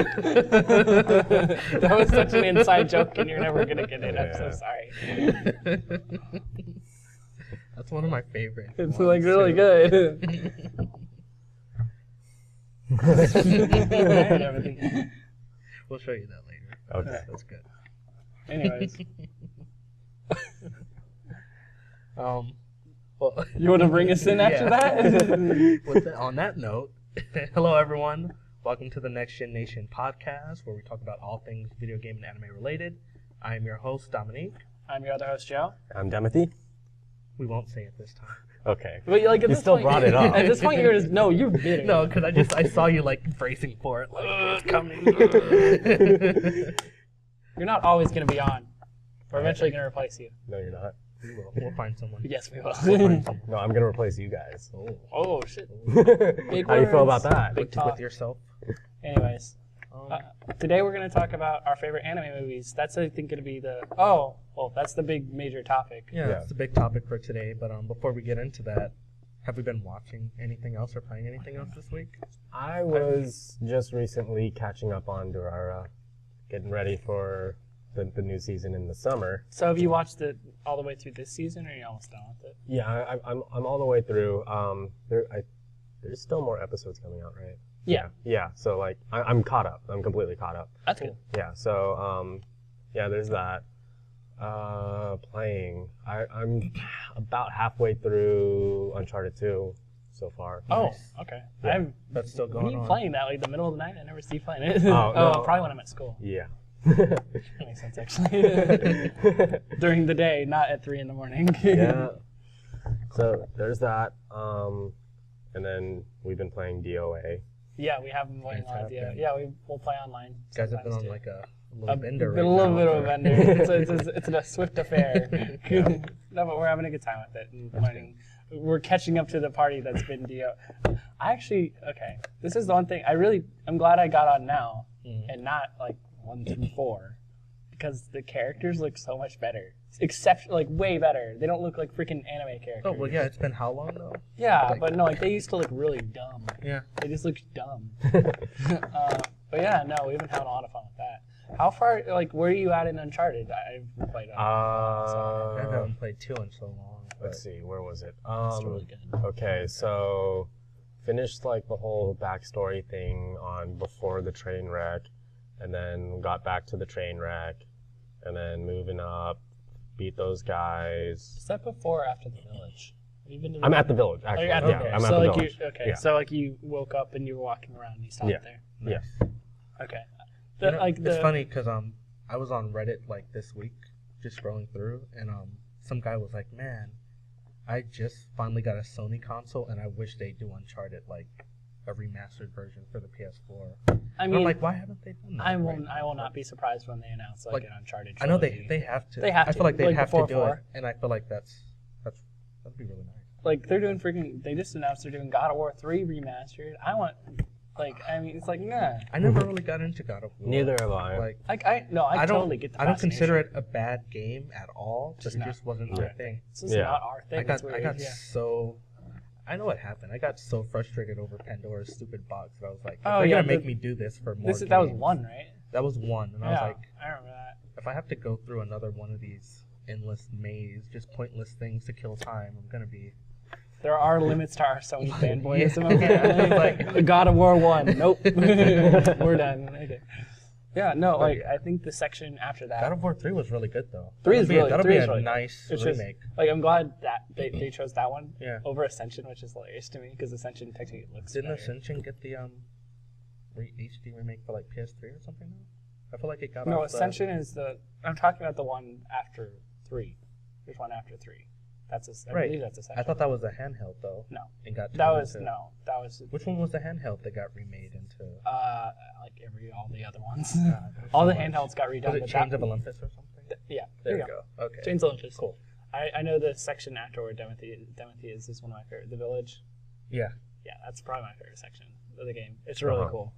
That was such an inside joke, and you're never gonna get it. I'm so sorry. That's one of my favorites. It's like really good. We'll show you that later. Okay. That's good. Anyways, Well, you want to bring us in after that? On that note, hello everyone. Welcome to the Next Gen Nation podcast, where we talk about all things video game and anime related. I am your host, Dominique. I'm your other host, Joe. I'm Timothy. We won't say it this time. Okay. But like, You still brought it up. At this point, you're just you're bitter. No, because I saw you like bracing for it, like coming. You're not always going to be on. We're eventually going to replace you. No, you're not. We will. We'll find someone. Yes, we will. No, I'm going to replace you guys. Oh, shit. How do you feel about that? Big talk. With yourself. Anyways, today we're going to talk about our favorite anime movies. That's, I think, going to be that's the big major topic. Yeah, that's the big topic for today. But before we get into that, have we been watching anything else or playing anything else this week? I was just recently catching up on Durara, getting ready for the new season in the summer. So have you watched it all the way through this season, or are you almost done with it? Yeah, I'm all the way through. There's still more episodes coming out, right? Yeah. Yeah. So like, I'm caught up. I'm completely caught up. That's good. Yeah. So there's that. Playing. I'm about halfway through Uncharted 2 so far. Oh, okay. Yeah. That's still When going are you on. playing that? Like the middle of the night? I never see you playing it. Oh, no. Probably when I'm at school. Yeah. That makes sense, actually. During the day, not at 3 in the morning. Yeah. So there's that. And then we've been playing DOA. Yeah, we have been playing a lot of DO. Yeah, we'll play online. You guys have been on too. like a little bender right A little now. bit of a bender. It's a swift affair. No, but we're having a good time with it. And learning. We're catching up to the party that's been DO. This is the one thing. I'm glad I got on now and not like 1 through 4, because the characters look so much better. Way better. They don't look like freaking anime characters. Oh, well, yeah, it's been how long, though? Yeah, but no, like they used to look really dumb. Yeah. They just look dumb. But yeah, no, we've been having a lot of fun with that. How far, where are you at in Uncharted? I've played I haven't played 2 in so long. Let's see, where was it? It's really good. Okay, so finished like the whole backstory thing on before the train wreck, and then got back to the train wreck, and then moving up, beat those guys. Is that before or after the village? Have you been to the I'm at the village, actually. Oh, you're at the village. I'm at So the like village. you, so you woke up and you were walking around and you stopped there. Yeah. Okay. It's funny because I was on Reddit like this week, just scrolling through, and some guy was like, "Man, I just finally got a Sony console, and I wish they do Uncharted like a remastered version for the PS4." I And mean, I'm like, why haven't they done that? I will not be surprised when they announce like an Uncharted I know trilogy. they have to. They have I to. feel like they Like, have to before do 4. it, and I feel like that'd be really nice. Like they're doing they just announced they're doing God of War 3 remastered. It's like, nah. I never really got into God of War. Neither have I. Like, I totally get the I don't fascination. consider it a bad game at all. Just It not just wasn't our my thing. It's just Yeah. not our thing. I It's weird. got so. I know what happened. I got so frustrated over Pandora's stupid box that I was like, if they're gonna make me do this for more games, that was 1, right? That was 1, and I was like, I remember that. if I have to go through another one of these endless maze, just pointless things to kill time, I'm gonna be. There are limits to our Sony fanboyism. Yeah. Like God of War 1. Nope. We're done. Okay. Yeah, no, I think the section after that. God of War 3 was really good though. 3 is really that'll three be is a really nice good. It's just, remake. I'm glad that they chose that one Yeah. over Ascension, which is hilarious to me because Ascension technically looks Didn't better. Ascension get the HD remake for like PS3 or something? I feel like it got No, off Ascension is I'm talking about the one after 3. There's one after 3. I believe that's Ascension. I thought that was a handheld though. No. And got That turned was into- Which one was the handheld that got remade into? all the other ones. There's all so the much. handhelds got redone. Was it but Chains that- of Olympus or something? Yeah. There you go. Okay. Chains of Olympus. Cool. I know the section after where Demethy is one of my favorite. The village. Yeah. Yeah, that's probably my favorite section of the game. It's really cool.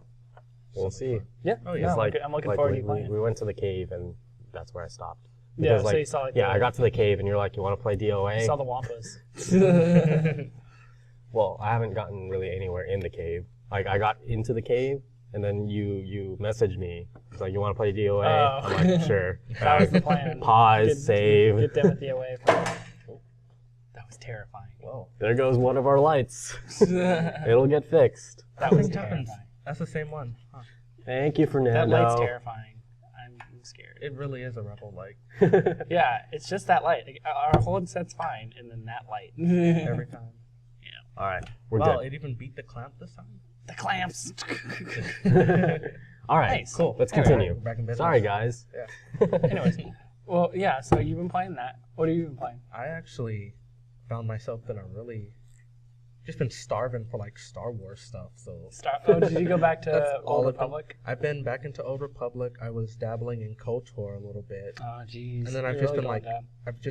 We'll see. Yeah. Oh, yeah. No, I'm looking forward to you playing. We went to the cave, and that's where I stopped. Yeah, Because, so you saw I got to the cave, and you're like, you want to play DOA? You saw the Wampas. Well, I haven't gotten really anywhere in the cave. Like, I got into the cave, and then you messaged me. It's like, you want to play DOA? Oh. I'm like, sure. That was the plan. Pause, save. Get them at the away. Oh, that was terrifying. Whoa. There goes one of our lights. It'll get fixed. That was happens. terrifying. That's the same one. Huh. Thank you, Fernando. That light's terrifying. I'm scared. It really is a rebel light. Yeah, it's just that light. Like, our whole set's fine, and then that light. Every time. All right, we're Wow, good. it even beat the clamp this time? The clamps. All right, Nice. Cool. let's Anyway, continue. Back in business. Sorry, guys. Yeah. Anyways, well, yeah. So you've been playing that. What have you been playing? I actually found myself in a really... just been starving for like Star Wars stuff, so... Oh, did you go back to That's all Old I've been- Republic? I've been back into Old Republic. I was dabbling in KOTOR a little bit. Oh, jeez. And then I've just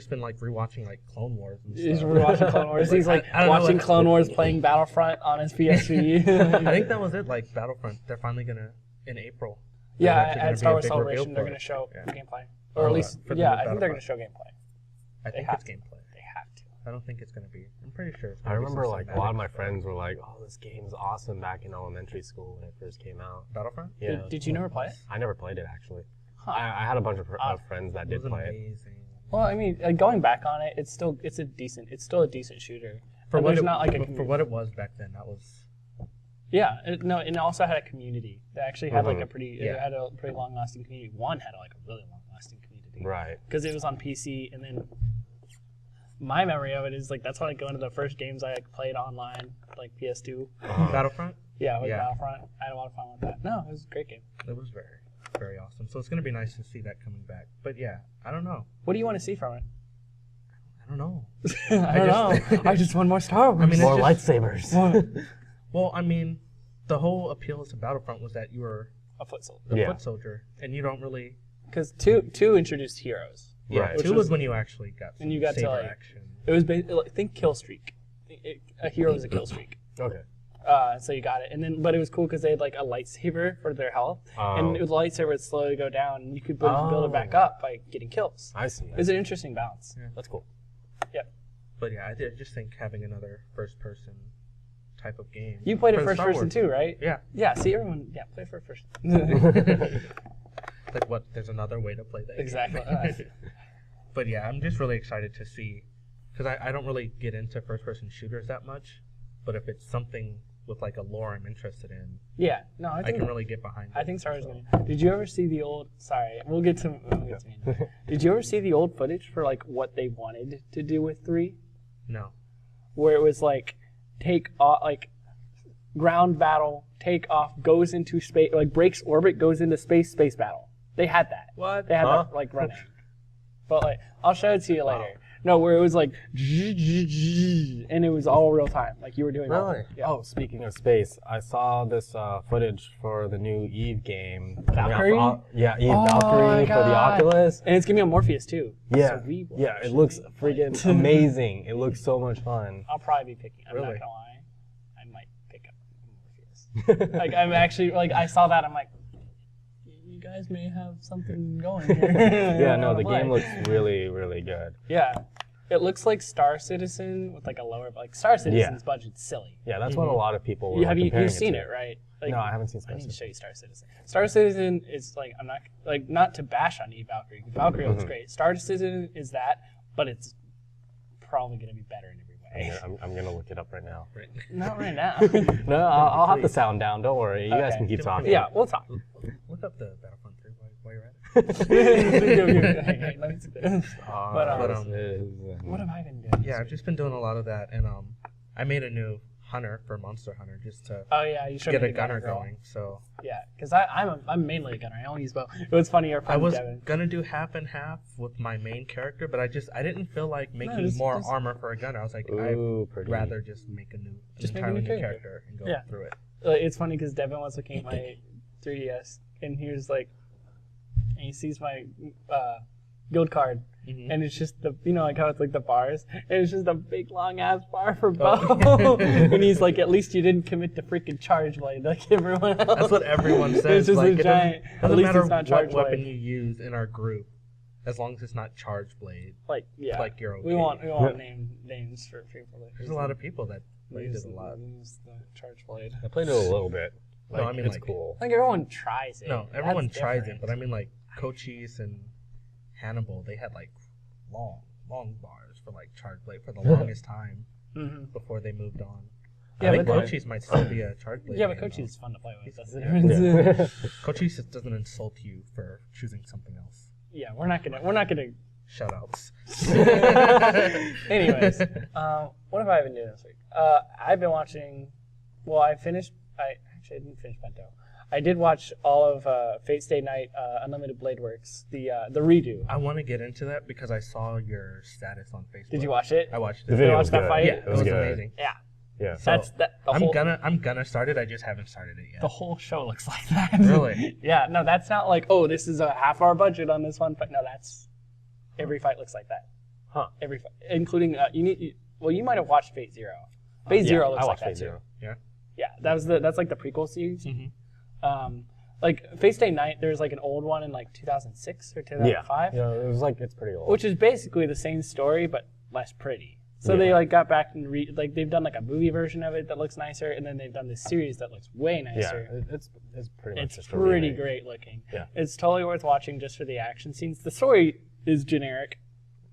been like rewatching like Clone Wars and He's stuff. rewatching Clone Wars. He's like I don't know watching what- Clone Wars, playing Battlefront on his PSP. I think that was it, like Battlefront. They're finally gonna, in April. Yeah, there's actually at gonna Star be a Wars big reveal Celebration, they're for going to it. show Yeah. gameplay. Or at Oh, least, for the yeah, new I think they're going Battlefront. to show gameplay. I think have it's gameplay. They have to. I don't think it's gonna be. I'm pretty sure. It's I gonna be remember some like a lot of cinematic my stuff. friends were like, "Oh, this game's awesome!" back in elementary school when it first came out. Battlefront. Yeah. Did you never play it? I never played it actually. Huh. I had a bunch of friends that It did was play it. amazing. Well, I mean, going back on it, it's still a decent shooter. For And what there's it, not like a for community. what it was back then, that was. Yeah, no, and it also had a community. They actually had like a pretty, it Yeah. had a pretty long-lasting community. One had like a really long-lasting community. Right. Because it was on PC, and then my memory of it is like that's when I go into the first games I like, played online, like PS2. Battlefront. Yeah, with Yeah. Battlefront. I had a lot of fun with that. No, it was a great game. It was very, very awesome. So it's gonna be nice to see that coming back. But yeah, I don't know. What do you want to see from it? I don't know. I don't know. I just want more Star Wars. I mean, More it's just- lightsabers. Well, I mean, the whole appeal to Battlefront was that you were a foot soldier. a Yeah. foot soldier, and you don't really. Because two introduced heroes. Yeah, Right. two Which was was- when you actually got. when you got to, saber like- action. It was think kill streak. A hero is a kill streak. Okay. So you got it, and then but it was cool because they had like a lightsaber for their health, and Oh. with the lightsaber would slowly go down, and you could build it back Oh. up by getting kills. I see. It was an interesting balance. Yeah. That's cool. But yeah, I just think having another first-person type of game. You played it for the first Star person Wars. too, right? Yeah. Yeah. See, everyone, play for first. Like what? There's another way to play that. game. Exactly. But yeah, I'm just really excited to see, because I don't really get into first-person shooters that much, but if it's something with like a lore I'm interested in, Yeah. No, I I think can really get behind it. I think Star Wars. Did you ever see the old? Sorry, we'll get to me. Did you ever see the old footage for like what they wanted to do with 3? No. Where it was like take off, like ground battle, take off, goes into space, like breaks orbit, goes into space battle. They had that. What? They had Huh? that like running. But like, I'll show it to you later. No, where it was like, and it was all real time, like you were doing. all Really? Yeah. Oh, speaking of space, I saw this footage for the new Eve game. Valkyrie? Yeah, Eve Oh Valkyrie my for the God. Oculus. And it's gonna be on Morpheus too. Yeah, So we will yeah, it actually looks play it. freaking amazing. It looks so much fun. I'll probably be picking. I'm not Really? gonna lie. I might pick up Morpheus. Like I'm actually like I saw that. I'm like, you guys may have something going here. Yeah, no, the game looks really, really good. Yeah, it looks like Star Citizen with like a lower like Star Citizen's budget's silly. Yeah, that's what a lot of people were Have comparing you've seen to. it, right? Like, No, I haven't seen I need to Space. show you Star Citizen. Star Citizen is like I'm not like not to bash on Eve Valkyrie. Valkyrie looks great. Star Citizen is that, but it's probably gonna be better in every way. I'm gonna look it up right now. Not right now. No, I'll have the sound down. Don't worry. You guys Okay. can keep talking. Yeah, we'll talk. Look up the Battlefront 3 while you're at it. Hey, let me see this. What have I been doing? Yeah, I've just been doing a lot of that, and I made a new hunter for Monster Hunter just to Oh yeah, you showed get me a the gunner girl. going. So Yeah, because I'm mainly a gunner. I only use bow. It was funny. Our I friend was Devin. gonna do half and half with my main character, but I didn't feel like making just- more just- armor for a gunner. I was like, Ooh, I'd pretty. rather just make an Just make a entirely new new character. character and go Yeah. through it. It's funny because Devin was looking at my 3DS and he was like, and he sees my guild card, and it's just the like how it's like the bars, and it's just a big long ass bar for bow. And he's like, at least you didn't commit to freaking charge blade like everyone else. That's what everyone says. It's just like, a it giant. At doesn't least matter it's not what charge weapon blade. you use in our group, as long as it's not charge blade. Like yeah, like you're okay. we want names for people. There's a lot of people that played use it a lot. use the charge blade. I played it a little bit. Like, No, I mean, it's like- cool. Like everyone tries it. No, That's everyone tries it, different. but I mean, like, Cochise and Hannibal, they had, like, long bars for, like, charred blade for the longest time Mhm. before they moved on. Yeah, I think but- Cochise might still be a charred blade. Yeah, but fan, Cochise though. is fun to play with. That's the Yeah. difference. Cochise just doesn't insult you for choosing something else. Yeah, we're not gonna. Shoutouts. Anyways, what have I been doing this week? I've been watching. Well, I didn't finish Bento. I did watch all of Fate Stay Night, Unlimited Blade Works, the redo. I want to get into that because I saw your status on Facebook. Did you watch it? I watched The it. video watch was that good. fight? Yeah, It it was good. amazing. Yeah, Yeah. So that's that. I'm gonna start it. I just haven't started it yet. The whole show looks like that. Really? Yeah. No, that's not like, oh, this is a half our budget on this one fight. No, that's every fight looks like that. Huh. Every fight, including you might have watched Fate Zero. Fate Zero looks I like watched that Fate too. Zero. Yeah. Yeah, that's like the prequel series. Mm-hmm. Like Fate Stay Night, there's like an old one in like 2006 or 2005, Yeah, it was like, it's pretty old. which is basically the same story but less pretty. So Yeah. they like got back and like they've done like a movie version of it that looks nicer, and then they've done this series that looks way yeah, nicer. it's pretty much It's just a pretty remake. great looking. Yeah. It's totally worth watching just for the action scenes. The story is generic,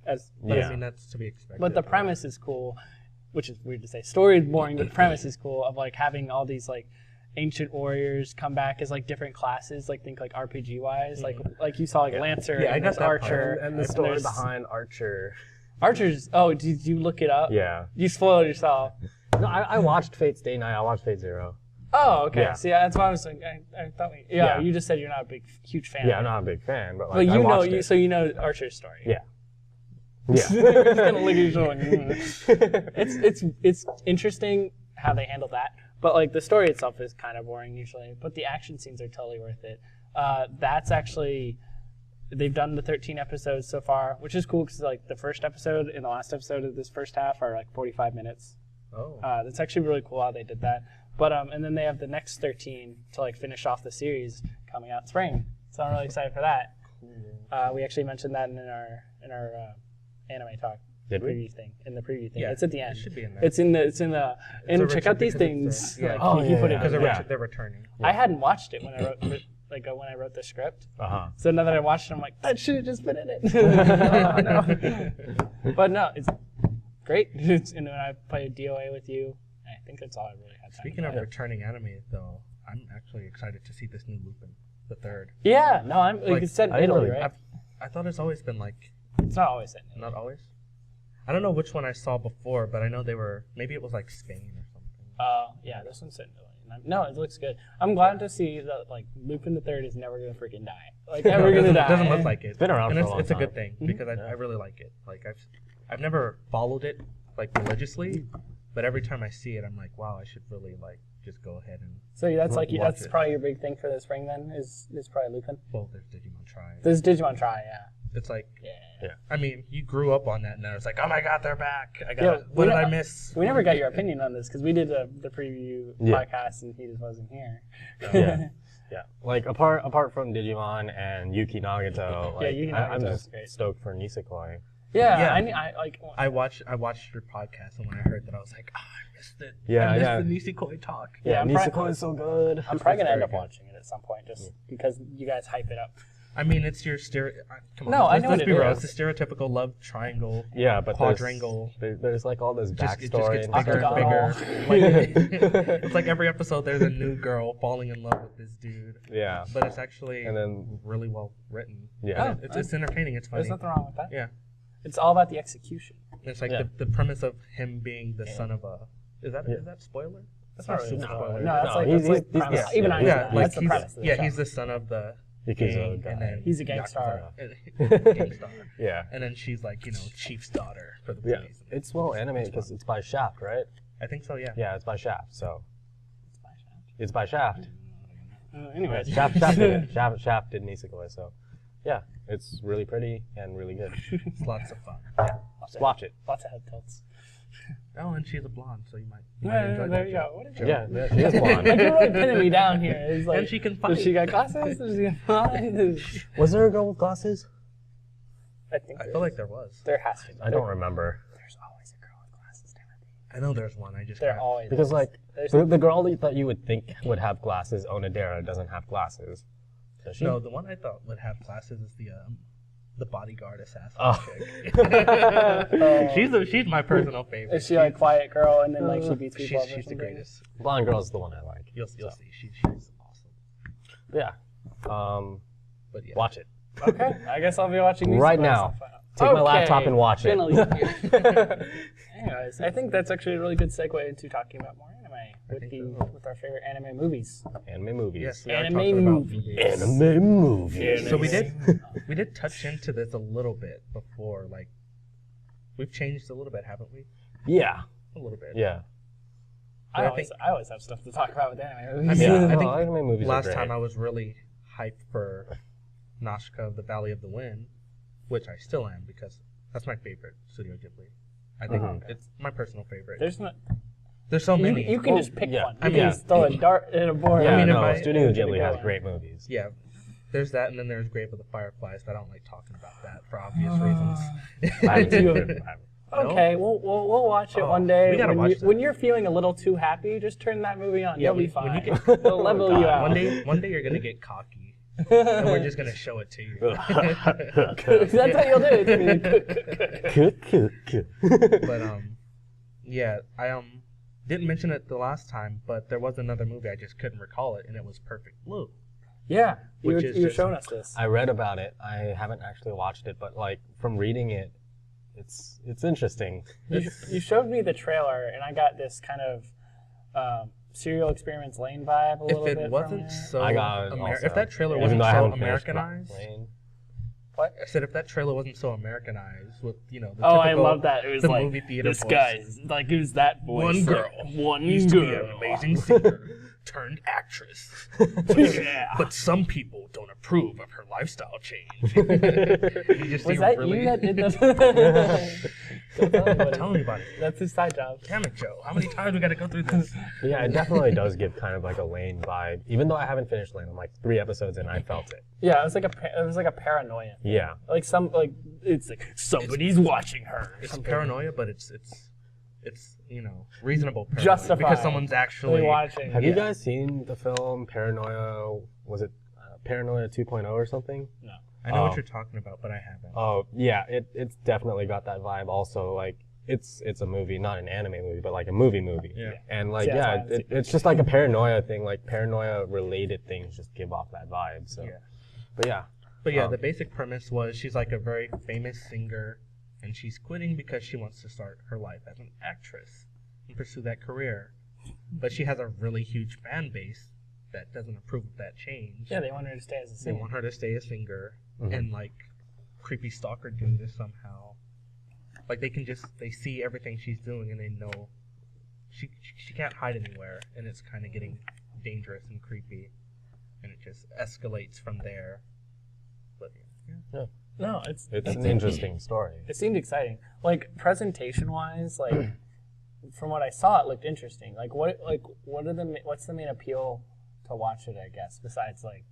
But Yeah. I mean, that's to be expected. but the premise is cool, which is weird to say. Story is boring, but the premise is cool of like having all these like ancient warriors come back as like different classes, like think like RPG wise, like you saw like Lancer Yeah, I and got there's that part. Archer And the story there's- behind Archer. Archer's. Oh, did you look it up? Yeah. You spoiled yourself. No, I watched Fate Stay Night. I watched Fate Zero. Oh, okay. Yeah. See, that's why I was like, I thought we. Yeah, Yeah. you just said you're not a huge fan. Yeah, of I'm it. not a big fan, but like, But I you know, watched it. so you know Archer's story. Yeah. He's Yeah. gonna look at you going, it's interesting how they handle that, but like the story itself is kind of boring usually. But the action scenes are totally worth it. That's actually they've done the 13 episodes so far, which is cool because like the first episode and the last episode of this first half are like 45 minutes. Oh. That's actually really cool how they did that. But and then they have the next 13 to like finish off the series coming out in spring. So I'm really excited for that. We actually mentioned that in our anime talk Did we? preview thing. In the preview thing, Yeah, it's at the end. It should be in there. It's in the and a check Richard out these because it's things. yeah. Like, Oh, he yeah, put it yeah. Because in Yeah. they're returning. I hadn't watched it when I wrote when I wrote the script. Uh-huh. So now that I watched it, I'm like, that should have just been in it. Oh, no. But no, it's great. And when I played DOA with you, I think that's all I really had time Speaking to of play. returning anime, though, I'm actually excited to see this new Lupin, the third. Yeah, no, I'm like Like, it's set in I didn't Italy, really- right? I thought it's always been like, It's not always set in Italy. not always. I don't know which one I saw before, but I know they were, maybe it was like Spain or something. Yeah, this one's set in Italy. No, it looks good. I'm glad to see that like Lupin the Third is never gonna freaking die. Like ever gonna die. Doesn't look like it. It's been around and for a long it's a time. good thing because I really like it. Like I've never followed it like religiously, but every time I see it, I'm like, wow, I should really like just go ahead and. So that's like Watch that's it. probably your big thing for the spring then is probably Lupin. Well, there's Digimon Try. There's Digimon Try, yeah. It's like, Yeah. I mean, you grew up on that, and then it's like, oh my god, they're back. Yeah, What did I miss? We never got your opinion on this because we did the preview Yeah. podcast and he just wasn't here. Yeah. Yeah. Like apart from Digimon and Yuki Nagato, like, Yuki I'm Nagato's just great. stoked for Nisekoi. Yeah, Yeah. I like. I watched your podcast, and when I heard that, I was like, oh, I missed it. Yeah, I missed the Nisekoi talk. Yeah, I'm Nisekoi is so good. I'm probably gonna end up Very good. watching it at some point just because you guys hype it up. I mean, it's your come on. No, I know let's what be it real. is. It's a stereotypical love triangle. Yeah, but quadrangle. There's like all this It just backstory. gets and bigger stuff. and bigger. Like, it's like every episode, there's a new girl falling in love with this dude. Yeah. But it's actually And then really well written. Yeah. And it's entertaining. It's funny. There's nothing wrong with that. Yeah. It's all about the execution. It's like Yeah. the premise of him being the son of a. Is that spoiler? That's not really super a spoiler. No, that's No, like he's- that's like he's- premise. yeah, Even yeah, I know Yeah, that. like That's the he's premise of the show. he's the son of the Yakuza gang, guy. and then He's a gangstar. Gangstar. Yeah. And then she's like, chief's daughter for the Yeah. police. It's well animated because it's by Shaft, right? I think so. Yeah. Yeah, it's by Shaft. So it's by Shaft. Anyway, Shaft did it. Shaft did Nisekoi. So yeah, it's really pretty and really good. It's lots of fun. Just watch it. lots of head tilts. Oh, and she's a blonde, so you might Yeah, enjoy there that you joke. go. What did you? Yeah, she is blonde. Like you're really pinning me down here. It's like, And she can Does she fight. got glasses? Does she got glasses? Was there a girl with glasses? I think I feel like there was. there has to be. I don't remember. There's always a girl with glasses, Timothy. I know there's one. I just There can't. always Because is. like There's- the girl that you would think would have glasses, Onodera, doesn't have glasses. Does she? No, the one I thought would have glasses is the bodyguard assassin Oh. chick. She's my personal favorite. Is she like quiet girl and then like she beats people up or She's the something? greatest. Blonde girl's the one I like. You'll see. She's awesome. Yeah. But yeah. Watch it. Okay, I guess I'll be watching these Right for now. myself. Take my laptop and watch it. Anyways, I think that's actually a really good segue into talking about more anime with our favorite anime movies. Anime movies. Yes, we are Anime talking about movies. movies. Anime movies. So we did touch into this a little bit before. Like, we've changed a little bit, haven't we? Yeah. A little bit. Yeah. I I always have stuff to talk about with anime I movies. mean, Yeah. I think anime movies are last great. time I was really hyped for Nausicaa of the Valley of the Wind, which I still am because that's my favorite Studio Ghibli. I think it's my personal favorite. There's so many. You can just pick yeah. one. I You mean, can just throw a dart in a board. Yeah, I mean, if no, I- Studio and Ghibli go has on. great movies. Yeah, there's that, and then there's Grave of the Fireflies, but I don't like talking about that for obvious reasons. I haven't seen You- it. Okay, we'll watch it Oh, one day. we gotta when watch you, that. when you're feeling a little too happy, just turn that movie on. Yeah, You'll be when fine. you They'll level you out. One day you're gonna get cocky, and we're just gonna show it to you. That's what you'll do. It's gonna be But yeah, I didn't mention it the last time, but there was another movie I just couldn't recall it, and it was Perfect Blue. Yeah, you Which were is you were just- showing us this. I read about it. I haven't actually watched it, but like from reading it, it's interesting. You showed me the trailer, and I got this kind of Serial Experiments Lane vibe a little If bit. it wasn't from it. so, I got it also. if that trailer Even wasn't though I so haven't finished Americanized, Lane. What? I said if that trailer wasn't so Americanized with the Oh, I typical- love that. It was the like movie theater this voice. guy's like who's that voice? One girl One used girl. to be an amazing singer turned actress. Yeah. But some people don't approve of her lifestyle change. You just Was seem that really... you that did that? Tell me about it. That's his side job. Damn it, Joe. How many times we got to go through this? But yeah, it definitely does give kind of like a Lane vibe. Even though I haven't finished Lane, I'm like 3 episodes in, I felt it. Yeah, it was like a paranoia. Yeah. Like it's like somebody's watching her. It's paranoia, but it's reasonable paranoia. Justified. Because someone's actually... watching. Have you guys seen the film Paranoia? Was it Paranoia 2.0 or something? No. I know Oh. what you're talking about, but I haven't. Oh yeah, it's definitely got that vibe. Also, like it's a movie, not an anime movie, but like a movie. Yeah. And like See, that's yeah, why I haven't it's just like a paranoia thing. Like paranoia related things just give off that vibe. So, Yeah. but yeah, But yeah, the basic premise was she's like a very famous singer, and she's quitting because she wants to start her life as an actress and pursue that career. But she has a really huge fan base that doesn't approve of that change. Yeah, they want her to stay as a They singer. want her to stay a singer, Mhm. and like creepy stalker dude is somehow like they see everything she's doing and they know she can't hide anywhere, and it's kind of getting dangerous and creepy, and it just escalates from there. But yeah. No, it's an interesting story. It seemed exciting. Like presentation wise, like from what I saw, it looked interesting. What's the main appeal to watch it? I guess besides like,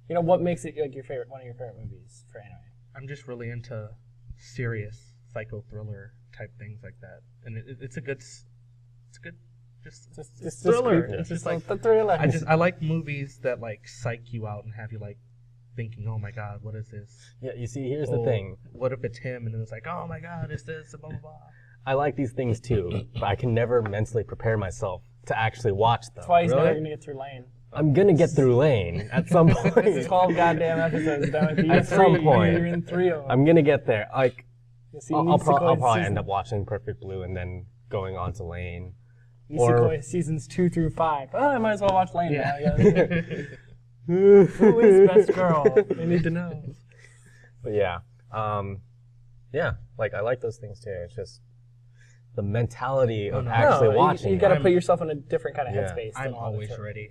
what makes it like one of your favorite movies for anime? I'm just really into serious psycho thriller type things like that, and it's a good Just thriller. It's It's just just like like the thriller. I like movies that like psych you out and have you like thinking, oh my god, what is this? Yeah, you see, here's the Oh, thing. What if it's him? And then it's like, oh my god, it's this, blah blah blah. I like these things too, but I can never mentally prepare myself to actually watch them. That's why he's Really? never gonna get through Lane. I'm gonna get through Lane at some It's point. 12 goddamn episodes done with you. At some point. You're in 3 of them. I'm gonna get there. Like You see I'll probably Nisekoi end up watching Perfect Blue and then going on to Lane. Nisekoi seasons 2 through 5. Oh, I might as well watch Lane now. Yeah. Who is best girl? I need to know. But yeah, like I like those things too. It's just the mentality of actually watching. You got to it. put yourself in a different kind of Yeah. headspace. than I'm all the always time. ready.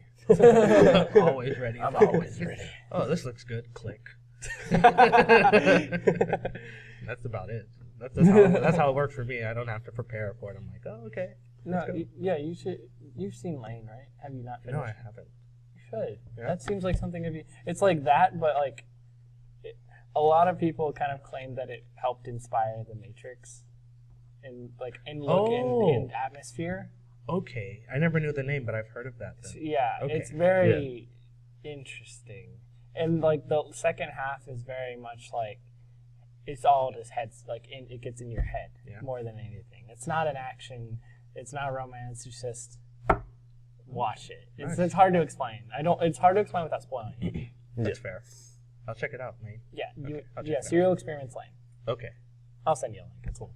Always ready. I'm always ready. Oh, this looks good. Click. That's about it. That's how it works for me. I don't have to prepare for it. I'm like, oh, okay. No, you should. You've seen Lane, right? Have you not finished? No, I haven't. You should. Yeah. That seems like something of you. It's like that, but like a lot of people kind of claim that it helped inspire The Matrix, and look and atmosphere. Okay, I never knew the name, but I've heard of that. Then. Yeah, Okay. it's very interesting, and like the second half is very much like it's all just heads it gets in your head more than anything. It's not an action, it's not a romance. It's just watch it. It's hard to explain. It's hard to explain without spoiling it. That's fair. I'll check it out, mate. Yeah, Serial Experiments Lane. Okay. I'll send you a link. It's cool.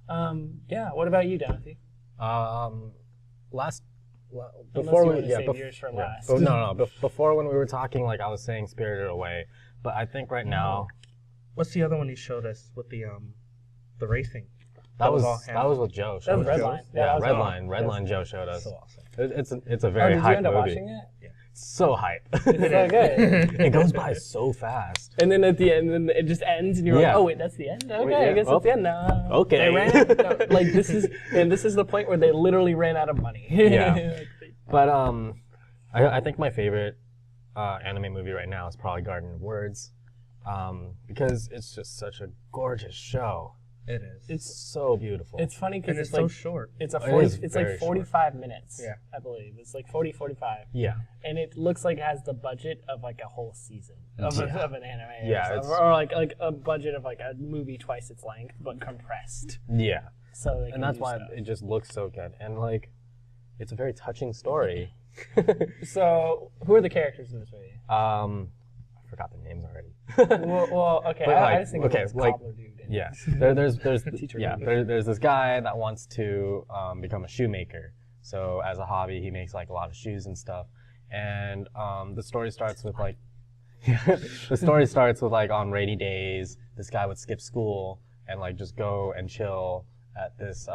What about you, Timothy? Before we save yours for last. Before when we were talking, like I was saying, Spirited Away, but I think right now. What's the other one you showed us with the racing? That was with Joe. That was Redline. Yeah, Redline. Joe showed us. So awesome. It's a very hype movie. Did you end up watching it? Yeah. So hype. It's so good. It goes by so fast. And then at the end, it just ends, and you're like, "Oh wait, that's the end. Okay, I guess it's the end now." Okay. They ran this is the point where they literally ran out of money. Yeah. But I think my favorite anime movie right now is probably Garden of Words, because it's just such a gorgeous show. It is. It's so beautiful. It's funny because it's so short. It's it's like 45 minutes. Yeah. I believe it's like 45. Yeah. And it looks like it has the budget of like a whole season of an anime. Yeah. Or like a budget of like a movie twice its length, but compressed. Yeah. So and that's why it just looks so good, and like, it's a very touching story. So who are the characters in this movie? I forgot their names already. well, okay. But I just think of this cobbler dude. Yeah, there's this guy that wants to become a shoemaker. So as a hobby, he makes like a lot of shoes and stuff. And the story starts with like, on rainy days, this guy would skip school and like just go and chill at this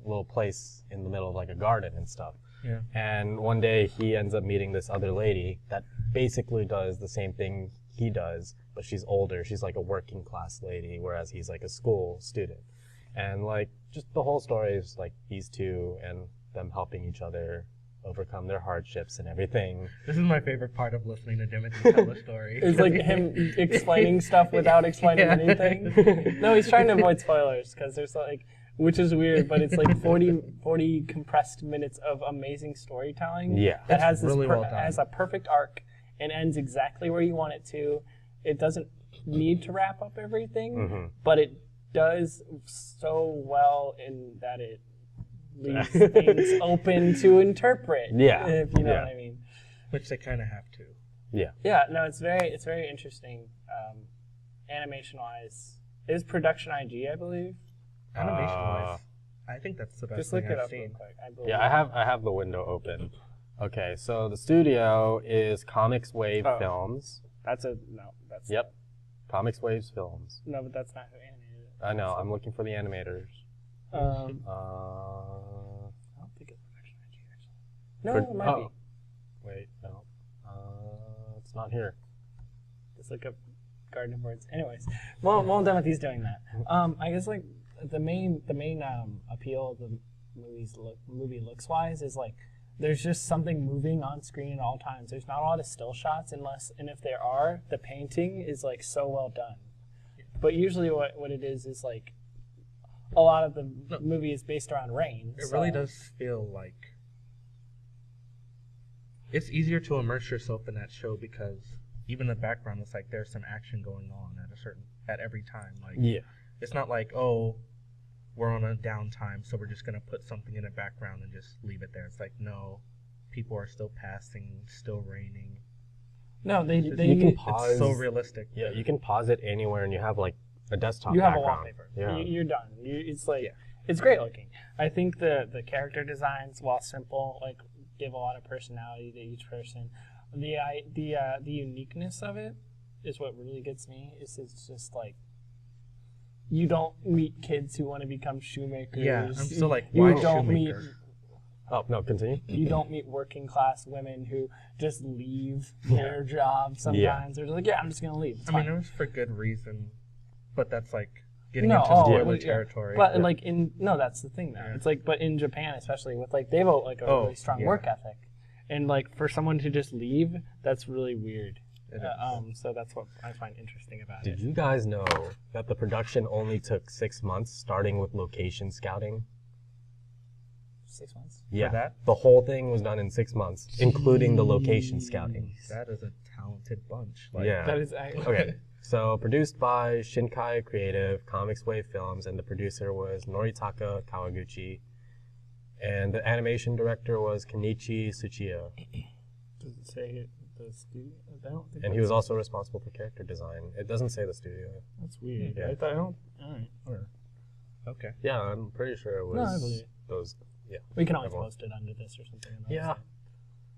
little place in the middle of like a garden and stuff. Yeah. And one day he ends up meeting this other lady that basically does the same thing he does, but she's older. She's like a working class lady, whereas he's like a school student. And like, just the whole story is like these two and them helping each other overcome their hardships and everything. This is my favorite part of listening to Timothy tell a story. It's like him explaining stuff without explaining anything. No, he's trying to avoid spoilers because there's like, which is weird, but it's like 40 compressed minutes of amazing storytelling. Yeah. That has this really well done. has a perfect arc and ends exactly where you want it to. It doesn't need to wrap up everything, but it does so well in that it leaves things open to interpret. Yeah. If you know what I mean. Which they kind of have to. Yeah. Yeah, no, it's very interesting. Animation-wise, it is Production IG, I believe. Animation-wise, I think that's the best Just look thing it I've up seen. real quick. I believe. Yeah, I have the window open. Okay, so the studio is Comics Wave Films. That's Yep. Comics Waves Films. No, but that's not who animated it. I know, I'm looking for the animators. I don't think it's Production IG actually. No, it might be. Wait, no. It's not here. Just look up Garden of Words. Anyways, well done with these doing that. I guess like the main appeal of the movie looks wise is like there's just something moving on screen at all times. There's not a lot of still shots and if there are, the painting is like so well done. But usually what it is like a lot of the movie is based around rain. It really does feel like it's easier to immerse yourself in that show because even the background is like there's some action going on at every time. Like it's not like, oh, we're on a downtime, so we're just gonna put something in the background and just leave it there. It's like, no, people are still passing, still raining. No, you can pause. It's so realistic. Yeah, you can pause it anywhere, and you have like a desktop. You have background. a wallpaper. Yeah. You're done. It's like it's great looking. I think the character designs, while simple, like give a lot of personality to each person. The uniqueness of it is what really gets me. It's just like you don't meet kids who want to become shoemakers. Yeah, I'm still like, why shoemaker? Oh, no, continue. You don't meet working class women who just leave their jobs sometimes. Yeah. They're just like, yeah, I'm just going to leave. It's I fine. mean, it was for good reason, but that's like getting into spoiler territory. But like that's the thing though. Yeah. It's like, but in Japan especially with like, they have a really strong work ethic. And like for someone to just leave, that's really weird. So that's what I find interesting about Did it. you guys know that the production only took 6 months, starting with location scouting? 6 months? Yeah, that? the whole thing was done in 6 months, including the location scouting. That is a talented bunch. Yeah. That is Okay, so produced by Shinkai Creative, Comics Wave Films, and the producer was Noritaka Kawaguchi, and the animation director was Kenichi Tsuchiya, Does it say the studio? I don't think and he was also responsible for character design. It doesn't say the studio. That's weird. Yeah. I don't. All right. Whatever. Okay. Yeah, I'm pretty sure it was No, I believe it. those. Yeah. We can always Everyone. post it under this or something. on the Yeah. website.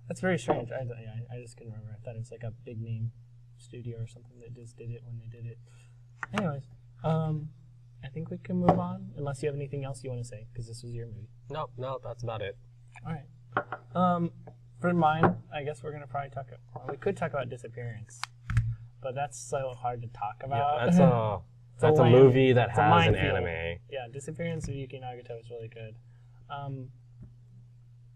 That's very strange. I just couldn't remember. I thought it was like a big name studio or something that just did it when they did it. Anyways, I think we can move on unless you have anything else you want to say because this was your movie. No, that's about it. All right. For mine, I guess we're gonna probably talk. We could talk about Disappearance, but that's so hard to talk about. Yeah, that's a land- movie that it's a has an minefield. anime. Yeah, Disappearance of Yuki Nagata is really good.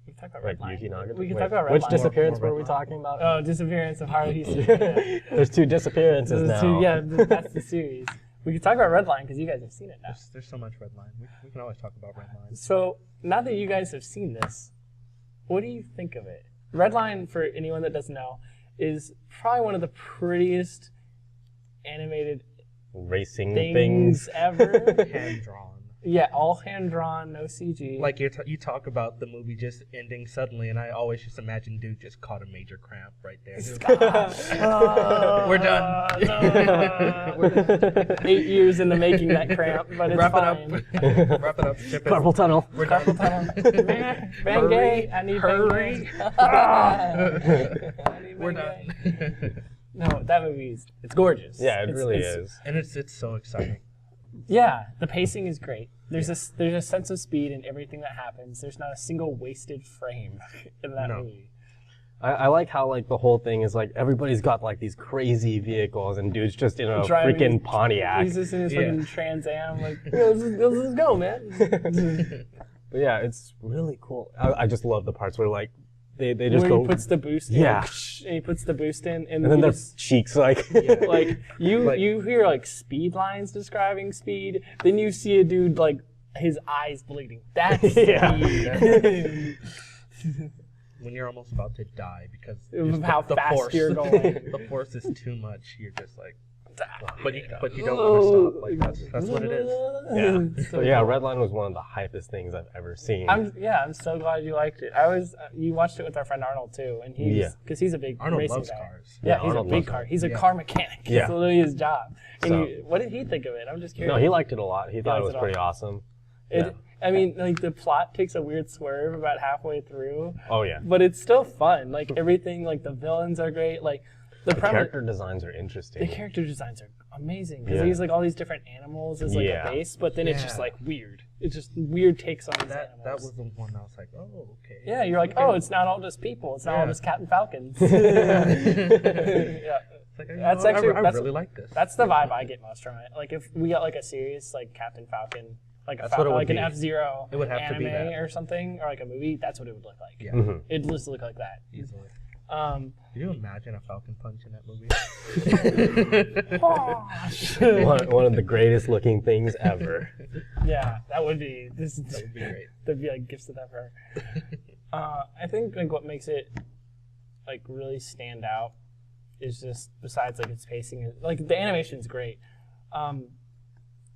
We can talk about Like Redline. Yuki Nagata. We can Wait, talk about Redline. which disappearance More were we Redline. talking about? Oh, Disappearance of Haruhi. There's 2 disappearances now. Yeah, that's the series. We can talk about Redline because you guys have seen it now. There's so much Redline. We can always talk about Redline. So now that you guys have seen this, what do you think of it? Redline, for anyone that doesn't know, is probably one of the prettiest animated Racing things ever. Hand drawn. Yeah, all hand drawn, no CG. Like you talk about the movie just ending suddenly, and I always just imagine dude just caught a major cramp right there. We're done. No. We're 8 years into making that cramp, but it's Wrap fine. it up. Wrap it up. Ship it. Carpal tunnel. We're Carpal done. tunnel. Bengay. I need Hurry. Bengay. I need We're Bengay. done. No, that movie's it's gorgeous. Yeah, it really it's- is. And it's so exciting. Yeah, the pacing is great. There's a sense of speed in everything that happens. There's not a single wasted frame in that No. movie. I like how like the whole thing is like everybody's got like these crazy vehicles and dude's just in a Driving- freaking Pontiac. He's just in his Yeah. fucking Trans Am, like, let's go, man. But yeah, it's really cool. I just love the parts where like they just Where go he puts the boost in, Yeah. and he puts the boost in, and then he their just- cheeks like like you Like- you hear like speed lines describing speed, then you see a dude like his eyes bleeding. That's Yeah. speed. When you're almost about to die because Of just how fast force, you're going. the force is too much. You're just like, but you don't want to stop. Like that's what it is. Yeah. So But yeah, cool. Redline was one of the hypest things I've ever seen. I'm so glad you liked it. You watched it with our friend Arnold too, and because he's a big Arnold racing loves guy. cars. Yeah, he's Arnold a big loves car. cars. He's a Yeah. car mechanic. Yeah. It's literally his job. And So- what did he think of it? I'm just curious. No, he liked it a lot. He thought it liked was it a pretty lot. awesome. It, Yeah. I mean, like the plot takes a weird swerve about halfway through, Oh yeah. but it's still fun. Like everything, like the villains are great. Like the premise, Character designs are interesting. the character designs are amazing because Yeah. they use like all these different animals as like Yeah. a base, but then it's Yeah. just like weird. It's just weird takes on these That animals. was the one I was like, oh okay. Yeah, you're like, Okay. oh, it's not all just people. It's not all Yeah. just Captain Falcons. yeah. It's like, That's I actually- that's- really like this. That's the vibe I get most from it. Like if we got like a series like Captain Falcon, like That's what it would like an be. F-Zero It would have to anime be that. or something, or like a movie, that's what it would look like. Yeah. Mhm. It'd just look like that. Easily. Um, Can you imagine a Falcon punch in that movie? one of the greatest looking things ever. yeah, that would be That would be great. that'd be like gifts to that for her. I think like what makes it like really stand out is just besides like its pacing, like the animation's great.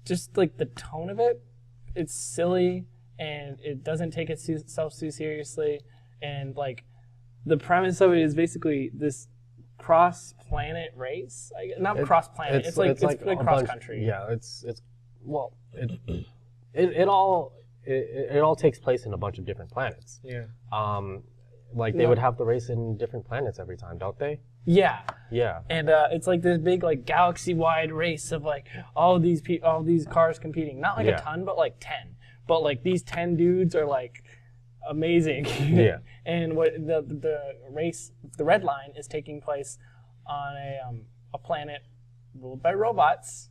Just like the tone of it, it's silly and it doesn't take itself too seriously, and like the premise of it is basically this cross-planet race. Not cross-planet. It's like a cross bunch- country. Yeah, it all takes place in a bunch of different planets. Yeah. Like they No. would have the race in different planets every time, don't they? Yeah. Yeah. And it's like this big like galaxy-wide race of like all these cars competing. Not like Yeah. a ton, but like 10. But like these 10 dudes are like amazing. Yeah. And what the race, the red line, is taking place on a planet ruled by robots.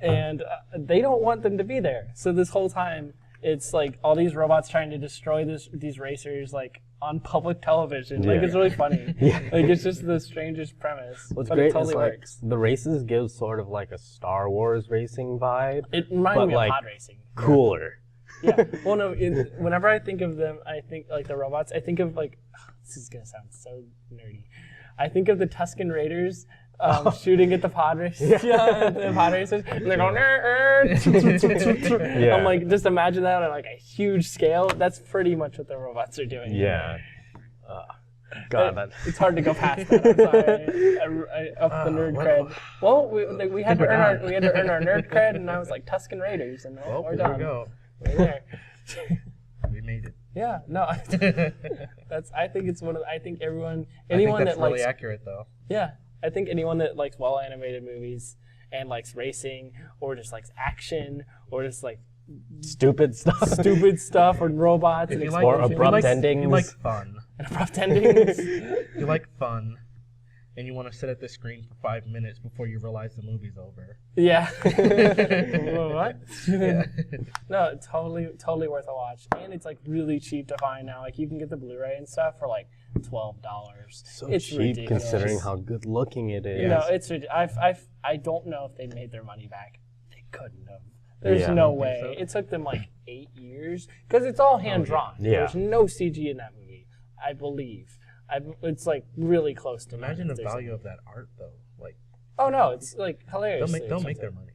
And they don't want them to be there. So this whole time, it's like all these robots trying to destroy these racers like on public television. Like, Yeah. it's really funny. Yeah. Like, it's just the strangest premise. What's but great it totally is like works. the races give sort of like a Star Wars racing vibe, It reminds but, me like, of pod racing. cooler. Yeah. Well, no, whenever I think of them, I think, like, the robots, I think of, like, this is going to sound so nerdy. I think of the Tusken Raiders shooting at the pod racers. Yeah, the pod racers. And they're going, Yeah. I'm like, just imagine that on, like, a huge scale. That's pretty much what the robots are doing. Yeah. God, that. It's hard to go past that. I'm sorry. Up the nerd cred. Well, we had to earn our nerd cred, and I was like Tusken Raiders, and Well, we're there done. we go. We're there. We made it. Yeah, no, that's. I think it's one of. I think anyone I think that that's really likes. accurate, though. Yeah, I think anyone that likes well animated movies and likes racing or just likes action or just like Stupid stuff. stupid stuff or robots and If you like, Or if you abrupt like- endings. You like fun. and abrupt endings. You like fun, and you want to sit at the screen for 5 minutes before you realize the movie's over. Yeah. What? Yeah. No, it's totally worth a watch, and it's like really cheap to find now. Like you can get the Blu-ray and stuff for like $12. So it's cheap ridiculous. considering how good looking it is. You know, it's I don't know if they made their money back. They couldn't have. There's Yeah. no I don't way. think so. It took them like 8 years because it's all hand drawn. Yeah. There's no CG in that movie, I believe. It's like really close to. Imagine the there's- value of that art, though. Like Oh no, it's like hilarious. they'll make their money.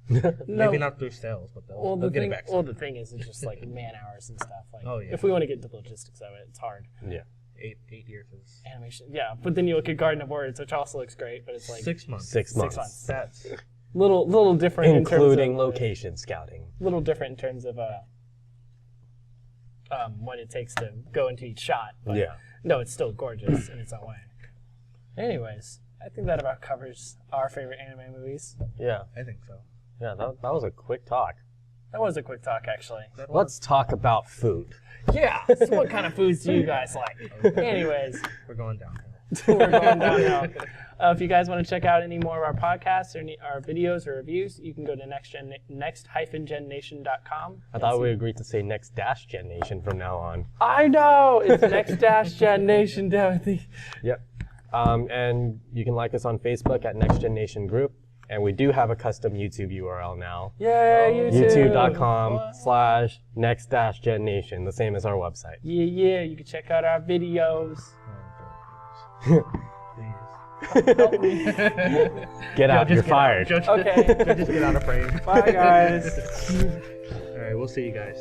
No. Maybe not through sales, but they'll get it back. Well, the thing is, it's just like man hours and stuff. Like, Oh, yeah. if we want to get into the logistics of it, it's hard. Yeah. 8 years is Animation, yeah. But then you look at Garden of Words, which also looks great, but it's like 6 months. 6 months. months. That's little different, Including in terms of, location scouting. little different in terms of what it takes to go into each shot. But Yeah. no, it's still gorgeous in its own way. Anyways, I think that about covers our favorite anime movies. Yeah. I think so. Yeah, that was a quick talk. That was a quick talk, actually. Let's talk about food. Yeah. So what kind of foods do you guys like? Anyways. We're going downhill. We're going downhill. If you guys want to check out any more of our podcasts or our videos or reviews, you can go to next-gennation.com. I thought we agreed to say next dash Gen Nation from now on. I know! It's next-gen-nation, Timothy. Yep. And you can like us on Facebook at Next Gen Nation Group. And we do have a custom YouTube URL now. Yay, YouTube! YouTube.com/next-gen nation, the same as our website. Yeah, you can check out our videos. Please. Help me. Get out, you're fired. Okay. Just get out of frame. Bye, guys. All right, we'll see you guys.